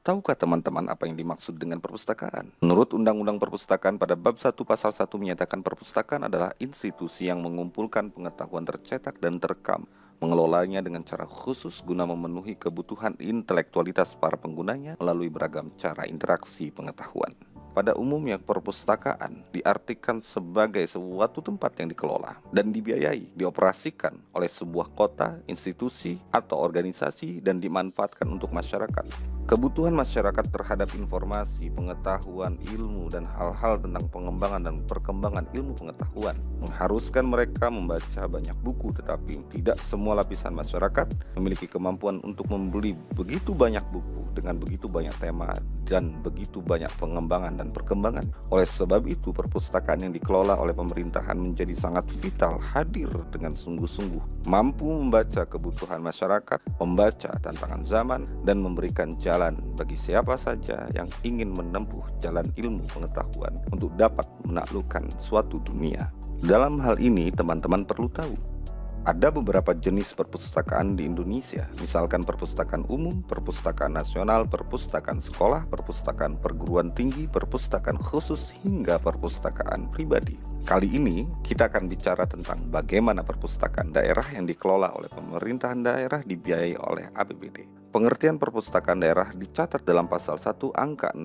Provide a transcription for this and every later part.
Tahukah teman-teman apa yang dimaksud dengan perpustakaan? Menurut Undang-Undang Perpustakaan pada bab 1 pasal 1 menyatakan perpustakaan adalah institusi yang mengumpulkan pengetahuan tercetak dan terekam, mengelolanya dengan cara khusus guna memenuhi kebutuhan intelektualitas para penggunanya melalui beragam cara interaksi pengetahuan. Pada umumnya, perpustakaan diartikan sebagai suatu tempat yang dikelola dan dibiayai, dioperasikan oleh sebuah kota, institusi, atau organisasi dan dimanfaatkan untuk masyarakat. Kebutuhan masyarakat terhadap informasi, pengetahuan, ilmu, dan hal-hal tentang pengembangan dan perkembangan ilmu pengetahuan mengharuskan mereka membaca banyak buku, tetapi tidak semua lapisan masyarakat memiliki kemampuan untuk membeli begitu banyak buku dengan begitu banyak tema dan begitu banyak pengembangan dan perkembangan. Oleh sebab itu, perpustakaan yang dikelola oleh pemerintahan menjadi sangat vital, hadir dengan sungguh-sungguh, mampu membaca kebutuhan masyarakat, membaca tantangan zaman, dan memberikan jalan bagi siapa saja yang ingin menempuh jalan ilmu pengetahuan untuk dapat menaklukkan suatu dunia. Dalam hal ini, teman-teman perlu tahu, ada beberapa jenis perpustakaan di Indonesia, misalkan perpustakaan umum, perpustakaan nasional, perpustakaan sekolah, perpustakaan perguruan tinggi, perpustakaan khusus, hingga perpustakaan pribadi. Kali ini kita akan bicara tentang bagaimana perpustakaan daerah yang dikelola oleh pemerintahan daerah dibiayai oleh APBD. Pengertian perpustakaan daerah dicatat dalam pasal 1 angka 6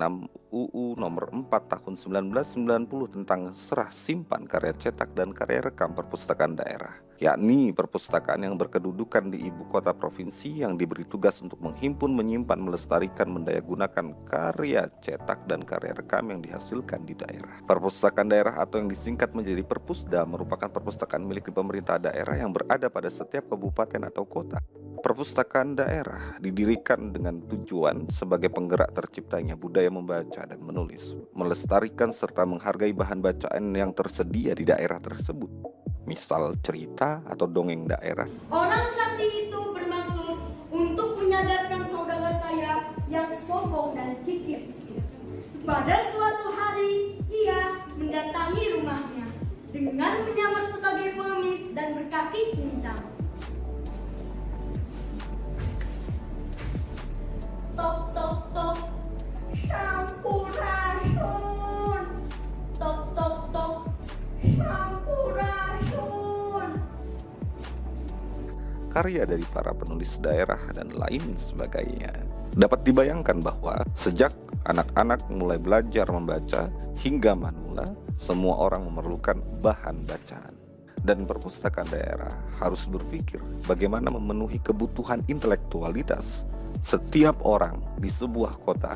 UU nomor 4 tahun 1990 tentang serah simpan karya cetak dan karya rekam perpustakaan daerah, yakni perpustakaan yang berkedudukan di ibu kota provinsi yang diberi tugas untuk menghimpun, menyimpan, melestarikan, mendayagunakan karya cetak dan karya rekam yang dihasilkan di daerah. Perpustakaan daerah atau yang disingkat menjadi Perpusda merupakan perpustakaan milik pemerintah daerah yang berada pada setiap kabupaten atau kota. Perpustakaan daerah didirikan dengan tujuan sebagai penggerak terciptanya budaya membaca dan menulis, melestarikan serta menghargai bahan bacaan yang tersedia di daerah tersebut, misal cerita atau dongeng daerah. Orang sakti itu bermaksud untuk menyadarkan saudara kaya yang sombong dan kikir. Pada suatu hari, ia mendatangi rumahnya dengan menyamar sebagai pengemis dan berkaki pincang. Tok tok tok, sampurasun. Tok tok tok, sampurasun. Karya dari para penulis daerah dan lain sebagainya. Dapat dibayangkan bahwa sejak anak-anak mulai belajar membaca hingga manula, semua orang memerlukan bahan bacaan. Dan perpustakaan daerah harus berpikir bagaimana memenuhi kebutuhan intelektualitas setiap orang di sebuah kota.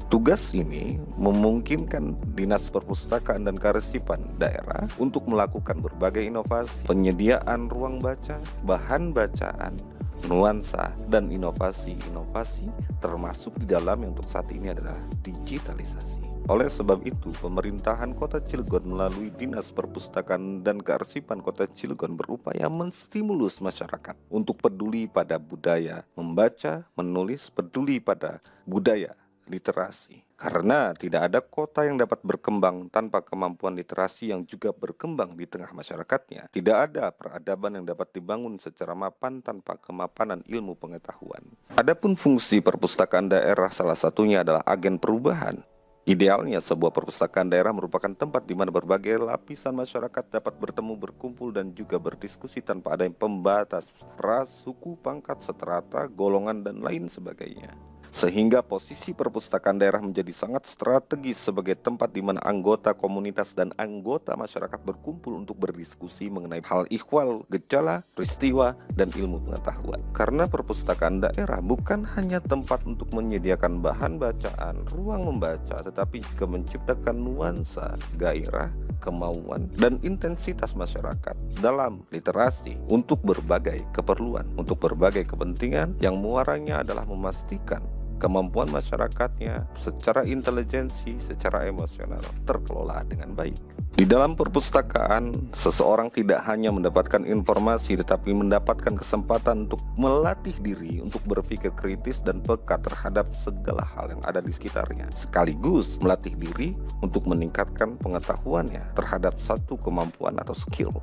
Tugas ini memungkinkan Dinas Perpustakaan dan Kearsipan daerah untuk melakukan berbagai inovasi, penyediaan ruang baca, bahan bacaan, nuansa, dan inovasi-inovasi termasuk di dalam yang untuk saat ini adalah digitalisasi. Oleh sebab itu, pemerintahan Kota Cilegon melalui Dinas Perpustakaan dan Kearsipan Kota Cilegon berupaya menstimulus masyarakat untuk peduli pada budaya membaca, menulis, peduli pada budaya literasi. Karena tidak ada kota yang dapat berkembang tanpa kemampuan literasi yang juga berkembang di tengah masyarakatnya. Tidak ada peradaban yang dapat dibangun secara mapan tanpa kemapanan ilmu pengetahuan. Adapun fungsi perpustakaan daerah salah satunya adalah agen perubahan. Idealnya sebuah perpustakaan daerah merupakan tempat di mana berbagai lapisan masyarakat dapat bertemu, berkumpul, dan juga berdiskusi tanpa adanya pembatas ras, suku, pangkat, strata, golongan, dan lain sebagainya. Sehingga posisi perpustakaan daerah menjadi sangat strategis sebagai tempat di mana anggota komunitas dan anggota masyarakat berkumpul untuk berdiskusi mengenai hal ihwal, gejala, peristiwa, dan ilmu pengetahuan. Karena perpustakaan daerah bukan hanya tempat untuk menyediakan bahan bacaan, ruang membaca, tetapi juga menciptakan nuansa, gairah, kemauan, dan intensitas masyarakat dalam literasi untuk berbagai keperluan, untuk berbagai kepentingan yang muaranya adalah memastikan kemampuan masyarakatnya secara intelijensi, secara emosional terkelola dengan baik. Di dalam perpustakaan, seseorang tidak hanya mendapatkan informasi tetapi mendapatkan kesempatan untuk melatih diri untuk berpikir kritis dan peka terhadap segala hal yang ada di sekitarnya, sekaligus melatih diri untuk meningkatkan pengetahuannya terhadap satu kemampuan atau skill.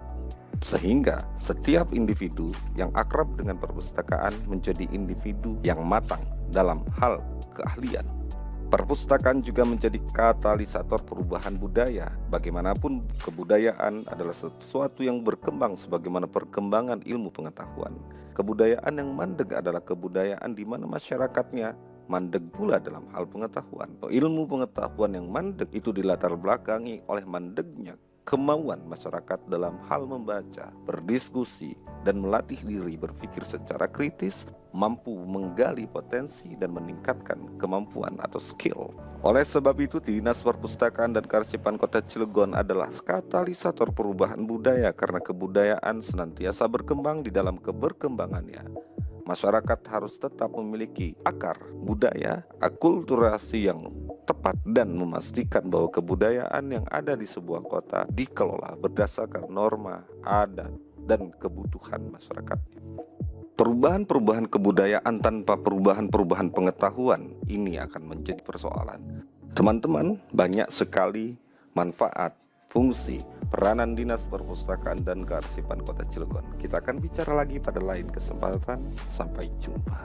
Sehingga setiap individu yang akrab dengan perpustakaan menjadi individu yang matang dalam hal keahlian. Perpustakaan juga menjadi katalisator perubahan budaya. Bagaimanapun, kebudayaan adalah sesuatu yang berkembang sebagaimana perkembangan ilmu pengetahuan. Kebudayaan yang mandeg adalah kebudayaan di mana masyarakatnya mandeg pula dalam hal pengetahuan. Ilmu pengetahuan yang mandeg itu dilatar belakangi oleh mandegnya kemauan masyarakat dalam hal membaca, berdiskusi, dan melatih diri berpikir secara kritis, mampu menggali potensi dan meningkatkan kemampuan atau skill. Oleh sebab itu, Dinas Perpustakaan dan Kearsipan Kota Cilegon adalah katalisator perubahan budaya karena kebudayaan senantiasa berkembang di dalam keberkembangannya. Masyarakat harus tetap memiliki akar budaya, akulturasi yang tepat dan memastikan bahwa kebudayaan yang ada di sebuah kota dikelola berdasarkan norma, adat, dan kebutuhan masyarakatnya. Perubahan-perubahan kebudayaan tanpa perubahan-perubahan pengetahuan ini akan menjadi persoalan. Teman-teman, banyak sekali manfaat, fungsi, peranan Dinas Perpustakaan dan Kearsipan Kota Cilegon. Kita akan bicara lagi pada lain kesempatan. Sampai jumpa.